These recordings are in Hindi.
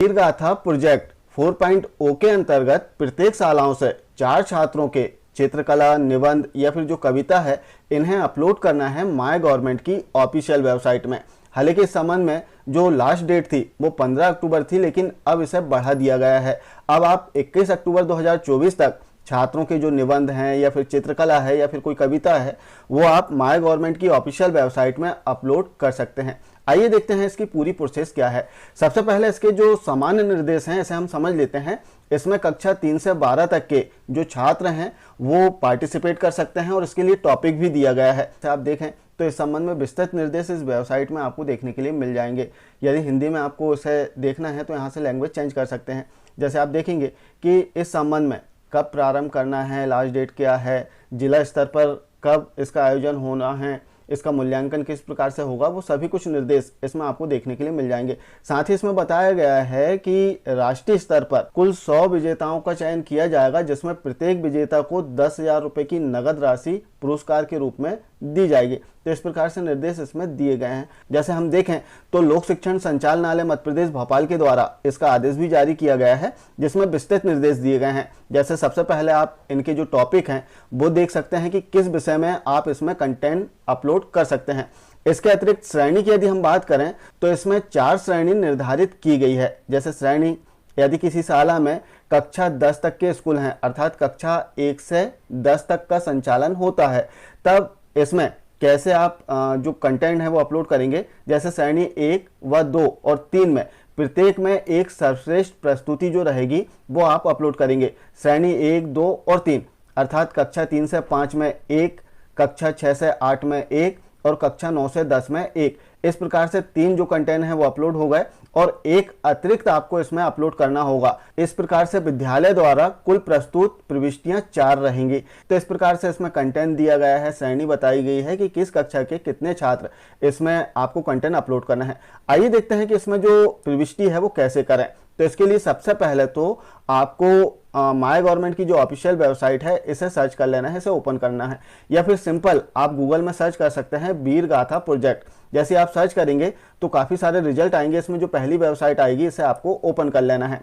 वीर गाथा प्रोजेक्ट 4.0 के अंतर्गत प्रत्येक शालाओं से 4 छात्रों के चित्रकला, निबंध या फिर जो कविता है इन्हें अपलोड करना है माय गवर्नमेंट की ऑफिशियल वेबसाइट में। हालांकि इस संबंध में जो लास्ट डेट थी वो 15 अक्टूबर थी, लेकिन अब इसे बढ़ा दिया गया है। अब आप 21 अक्टूबर 2024 तक छात्रों के जो निबंध हैं या फिर चित्रकला है या फिर कोई कविता है वो आप माय गवर्नमेंट की ऑफिशियल वेबसाइट में अपलोड कर सकते हैं। आइए देखते हैं इसकी पूरी प्रोसेस क्या है। सबसे पहले इसके जो सामान्य निर्देश हैं इसे हम समझ लेते हैं। इसमें कक्षा 3 से 12 तक के जो छात्र हैं वो पार्टिसिपेट कर सकते हैं और इसके लिए टॉपिक भी दिया गया है। आप देखें तो इस संबंध में विस्तृत निर्देश इस वेबसाइट में आपको देखने के लिए मिल जाएंगे। यदि हिंदी में आपको इसे देखना है तो यहाँ से लैंग्वेज चेंज कर सकते हैं। जैसे आप देखेंगे कि इस संबंध में कब प्रारंभ करना है, लास्ट डेट क्या है, जिला स्तर पर कब इसका आयोजन होना है, इसका मूल्यांकन किस प्रकार से होगा, वो सभी कुछ निर्देश इसमें आपको देखने के लिए मिल जाएंगे। साथ ही इसमें बताया गया है कि राष्ट्रीय स्तर पर कुल 100 विजेताओं का चयन किया जाएगा, जिसमें प्रत्येक विजेता को 10,000 रुपए की नगद राशि पुरस्कार के रूप में दी जाएगी। तो इस प्रकार से निर्देश इसमें दिए गए हैं। जैसे हम देखें तो लोक शिक्षण संचालनालय मध्य प्रदेश भोपाल के द्वारा इसका आदेश भी जारी किया गया है, जिसमें विस्तृत निर्देश दिए गए हैं। जैसे सबसे पहले आप इनके जो टॉपिक हैं वो देख सकते हैं कि किस विषय में आप इसमें कंटेंट अपलोड कर सकते हैं। इसके अतिरिक्त श्रेणी की यदि हम बात करें तो इसमें 4 श्रेणी निर्धारित की गई है। जैसे श्रेणी, यदि किसी शाला में कक्षा 10 तक के स्कूल हैं, अर्थात कक्षा 1 से 10 तक का संचालन होता है, तब इसमें कैसे आप जो कंटेंट है वो अपलोड करेंगे। जैसे श्रेणी 1 व 2 और 3 में प्रत्येक में एक सर्वश्रेष्ठ प्रस्तुति जो रहेगी वो आप अपलोड करेंगे। श्रेणी 1, 2 और 3 अर्थात कक्षा 3 से 5 में 1, कक्षा 6 से 8 में 1 और कक्षा 9 से 10 में 1। इस प्रकार से 3 जो कंटेंट है वो अपलोड हो गए और एक अतिरिक्त आपको इसमें अपलोड करना होगा। इस प्रकार से विद्यालय द्वारा कुल प्रस्तुत प्रविष्टियां 4 रहेंगी। तो इस प्रकार से इसमें कंटेंट दिया गया है, श्रेणी बताई गई है कि किस कक्षा के कितने छात्र इसमें आपको कंटेंट अपलोड करना है। आइए देखते हैं कि इसमें जो प्रविष्टि है वो कैसे करें। तो इसके लिए सबसे पहले तो आपको माय गवर्नमेंट की जो ऑफिशियल वेबसाइट है इसे सर्च कर लेना है, इसे ओपन करना है, या फिर सिंपल आप गूगल में सर्च कर सकते हैं वीर गाथा प्रोजेक्ट। जैसे आप सर्च करेंगे तो काफ़ी सारे रिजल्ट आएंगे। इसमें जो पहली वेबसाइट आएगी इसे आपको ओपन कर लेना है।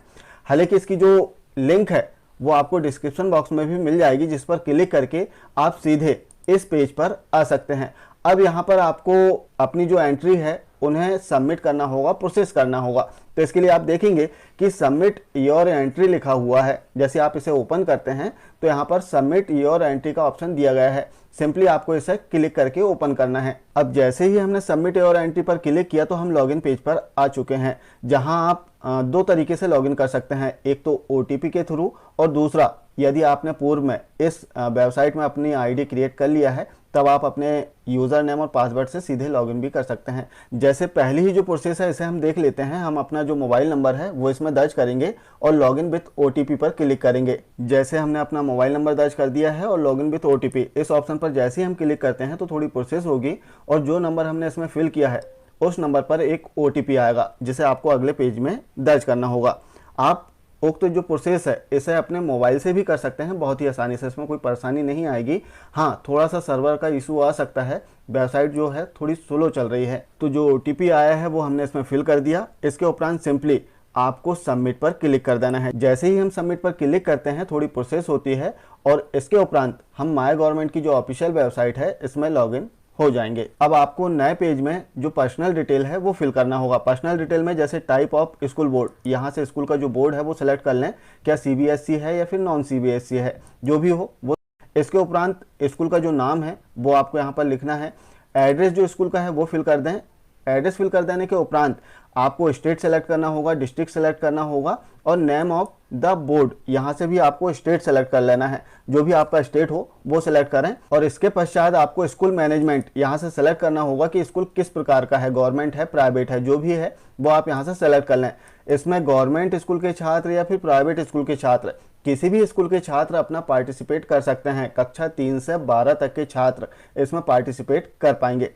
हालांकि इसकी जो लिंक है वो आपको डिस्क्रिप्शन बॉक्स में भी मिल जाएगी, जिस पर क्लिक करके आप सीधे इस पेज पर आ सकते हैं। अब यहाँ पर आपको अपनी जो एंट्री है उन्हें सबमिट करना होगा, प्रोसेस करना होगा। तो इसके लिए आप देखेंगे कि सबमिट योर एंट्री लिखा हुआ है। जैसे आप इसे ओपन करते हैं तो यहाँ पर सबमिट योर एंट्री का ऑप्शन दिया गया है। सिंपली आपको इसे क्लिक करके ओपन करना है। अब जैसे ही हमने सबमिट योर एंट्री पर क्लिक किया तो हम लॉगिन पेज पर आ चुके हैं, जहां आप 2 तरीके से लॉगिन कर सकते हैं। एक तो OTP के थ्रू और दूसरा यदि आपने पूर्व में इस वेबसाइट में अपनी आईडी क्रिएट कर लिया है तब आप अपने यूज़र नेम और पासवर्ड से सीधे लॉगिन भी कर सकते हैं। जैसे पहली ही जो प्रोसेस है इसे हम देख लेते हैं। हम अपना जो मोबाइल नंबर है वो इसमें दर्ज करेंगे और लॉगिन विथ OTP पर क्लिक करेंगे। जैसे हमने अपना मोबाइल नंबर दर्ज कर दिया है और लॉगिन विथ OTP इस ऑप्शन पर जैसे ही हम क्लिक करते हैं तो थोड़ी प्रोसेस होगी और जो नंबर हमने इसमें फिल किया है उस नंबर पर एक OTP आएगा, जिसे आपको अगले पेज में दर्ज करना होगा। आप उक्त जो प्रोसेस है इसे अपने मोबाइल से भी कर सकते हैं बहुत ही आसानी से, इसमें कोई परेशानी नहीं आएगी। हाँ, थोड़ा सा सर्वर का इशू आ सकता है, वेबसाइट जो है थोड़ी स्लो चल रही है। तो जो OTP आया है वो हमने इसमें फिल कर दिया। इसके उपरांत सिंपली आपको सबमिट पर क्लिक कर देना है। जैसे ही हम सबमिट पर क्लिक करते हैं थोड़ी प्रोसेस होती है और इसके उपरांत हम माय गवर्नमेंट की जो ऑफिशियल वेबसाइट है इसमें लॉगिन हो जाएंगे। अब आपको नए पेज में जो पर्सनल डिटेल है वो फिल करना होगा। पर्सनल डिटेल में जैसे टाइप ऑफ स्कूल बोर्ड, यहाँ से स्कूल का जो बोर्ड है वो सिलेक्ट कर लें, क्या CBSE है या फिर नॉन CBSE है, जो भी हो वो। इसके उपरांत स्कूल का जो नाम है वो आपको यहाँ पर लिखना है। एड्रेस जो स्कूल का है वो फिल कर दें। एड्रेस फिल कर देने के उपरांत आपको स्टेट सेलेक्ट करना होगा, डिस्ट्रिक्ट सेलेक्ट करना होगा और नेम ऑफ द बोर्ड, यहाँ से भी आपको स्टेट सेलेक्ट कर लेना है। जो भी आपका स्टेट हो वो सिलेक्ट करें और इसके पश्चात आपको स्कूल मैनेजमेंट यहाँ से सेलेक्ट करना होगा कि स्कूल किस प्रकार का है, गवर्नमेंट है, प्राइवेट है, जो भी है वो आप यहाँ से सेलेक्ट कर लें। इसमें गवर्नमेंट स्कूल के छात्र या फिर प्राइवेट स्कूल के छात्र, किसी भी स्कूल के छात्र अपना पार्टिसिपेट कर सकते हैं। कक्षा 3 से 12 तक के छात्र इसमें पार्टिसिपेट कर पाएंगे।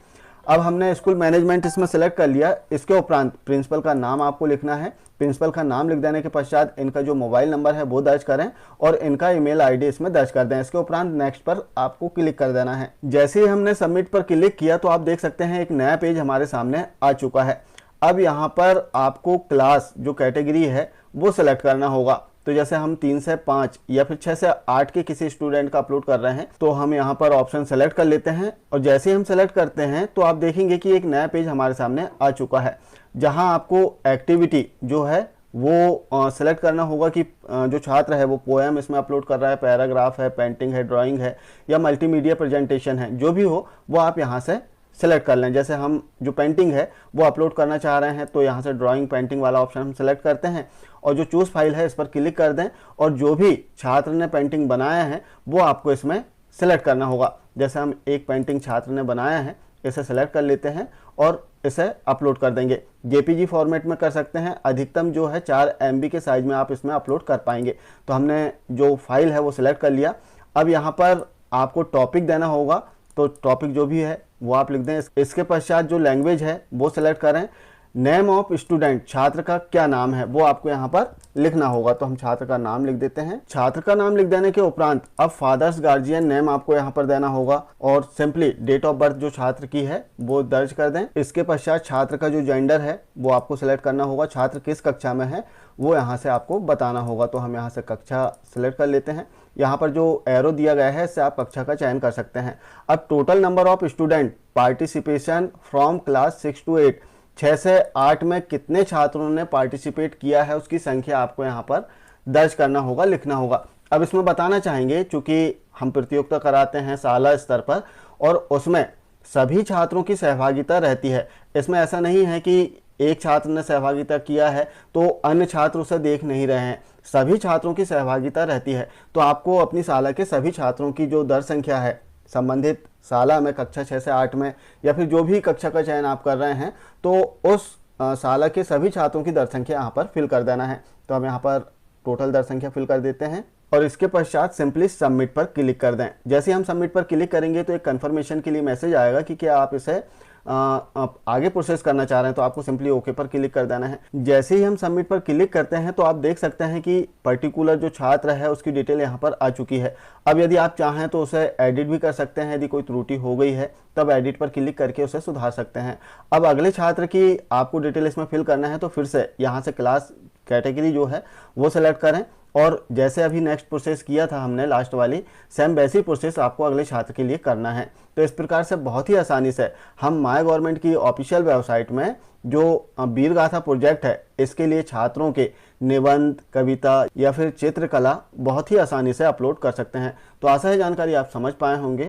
अब हमने स्कूल मैनेजमेंट इसमें सेलेक्ट कर लिया। इसके उपरांत प्रिंसिपल का नाम आपको लिखना है। प्रिंसिपल का नाम लिख देने के पश्चात इनका जो मोबाइल नंबर है वो दर्ज करें और इनका ईमेल आईडी इसमें दर्ज कर दें। इसके उपरांत नेक्स्ट पर आपको क्लिक कर देना है। जैसे ही हमने सबमिट पर क्लिक किया तो आप देख सकते हैं एक नया पेज हमारे सामने आ चुका है। अब यहाँ पर आपको क्लास जो कैटेगरी है वो सिलेक्ट करना होगा। तो जैसे हम 3 से 5 या फिर 6 से 8 के किसी स्टूडेंट का अपलोड कर रहे हैं तो हम यहाँ पर ऑप्शन सेलेक्ट कर लेते हैं, और जैसे ही हम सेलेक्ट करते हैं तो आप देखेंगे कि एक नया पेज हमारे सामने आ चुका है, जहाँ आपको एक्टिविटी जो है वो सेलेक्ट करना होगा कि जो छात्र है वो पोएम इसमें अपलोड कर रहा है, पैराग्राफ है, पेंटिंग है, ड्राइंग है या मल्टीमीडिया प्रेजेंटेशन है, जो भी हो वो आप यहाँ से सेलेक्ट कर लें। जैसे हम जो पेंटिंग है वो अपलोड करना चाह रहे हैं तो यहाँ से ड्राइंग पेंटिंग वाला ऑप्शन हम सेलेक्ट करते हैं और जो चूज फाइल है इस पर क्लिक कर दें, और जो भी छात्र ने पेंटिंग बनाया है वो आपको इसमें सेलेक्ट करना होगा। जैसे हम एक पेंटिंग छात्र ने बनाया है, इसे सेलेक्ट कर लेते हैं और इसे अपलोड कर देंगे। जेपीजी फॉर्मेट में कर सकते हैं, अधिकतम जो है 4 MB के साइज में आप इसमें अपलोड कर पाएंगे। तो हमने जो फाइल है वो सिलेक्ट कर लिया। अब यहाँ पर आपको टॉपिक देना होगा, तो टॉपिक जो भी है वो आप लिख दें। इसके पश्चात जो लैंग्वेज है वो सिलेक्ट करें। नेम ऑफ स्टूडेंट, छात्र का क्या नाम है वो आपको यहाँ पर लिखना होगा, तो हम छात्र का नाम लिख देते हैं। छात्र का नाम लिख देने के उपरांत अब फादर्स गार्जियन नेम आपको यहाँ पर देना होगा और सिंपली डेट ऑफ बर्थ जो छात्र की है वो दर्ज कर दें। इसके पश्चात छात्र का जो जेंडर है वो आपको सिलेक्ट करना होगा, छात्र किस कक्षा में है वो यहाँ से आपको बताना होगा। तो हम यहाँ से कक्षा सिलेक्ट कर लेते हैं। यहाँ पर जो एरो दिया गया है इससे आप कक्षा का चयन कर सकते हैं। अब total number of student participation from class 6 to 8, 6 से 8 में कितने छात्रों ने पार्टिसिपेट किया है उसकी संख्या आपको यहाँ पर दर्ज करना होगा, लिखना होगा। अब इसमें बताना चाहेंगे, चूंकि हम प्रतियोगिता कराते हैं साला स्तर पर और उसमें सभी छात्रों की सहभागिता रहती है। इसमें ऐसा नहीं है कि एक छात्र ने सहभागिता किया है तो अन्य छात्र उसे देख नहीं रहे हैं, सभी छात्रों की सहभागिता रहती है। तो आपको अपनी साला के सभी छात्रों की जो दर संख्या है संबंधित साला में, कक्षा 6 से 8 में या फिर जो भी कक्षा का चयन आप कर रहे हैं, तो उस साला के सभी छात्रों की दर संख्या यहाँ पर फिल कर देना है। तो हम यहाँ पर टोटल दर संख्या फिल कर देते हैं और इसके पश्चात सिंपली सबमिट पर क्लिक कर दें। जैसे ही हम सबमिट पर क्लिक करेंगे तो एक कंफर्मेशन के लिए मैसेज आएगा कि क्या आप इसे आगे प्रोसेस करना चाह रहे हैं, तो आपको सिंपली ओके पर क्लिक कर देना है। जैसे ही हम सबमिट पर क्लिक करते हैं तो आप देख सकते हैं कि पर्टिकुलर जो छात्र है उसकी डिटेल यहाँ पर आ चुकी है। अब यदि आप चाहें तो उसे एडिट भी कर सकते हैं, यदि कोई त्रुटि हो गई है तब एडिट पर क्लिक करके उसे सुधार सकते हैं। अब अगले छात्र की आपको डिटेल इसमें फिल करना है तो फिर से यहाँ से क्लास कैटेगरी जो है वो सिलेक्ट करें और जैसे अभी नेक्स्ट प्रोसेस किया था हमने लास्ट वाली, सेम वैसी प्रोसेस आपको अगले छात्र के लिए करना है। तो इस प्रकार से बहुत ही आसानी से हम माय गवर्नमेंट की ऑफिशियल वेबसाइट में जो वीर गाथा प्रोजेक्ट है इसके लिए छात्रों के निबंध, कविता या फिर चित्रकला बहुत ही आसानी से अपलोड कर सकते हैं। तो आशा है जानकारी आप समझ पाए होंगे।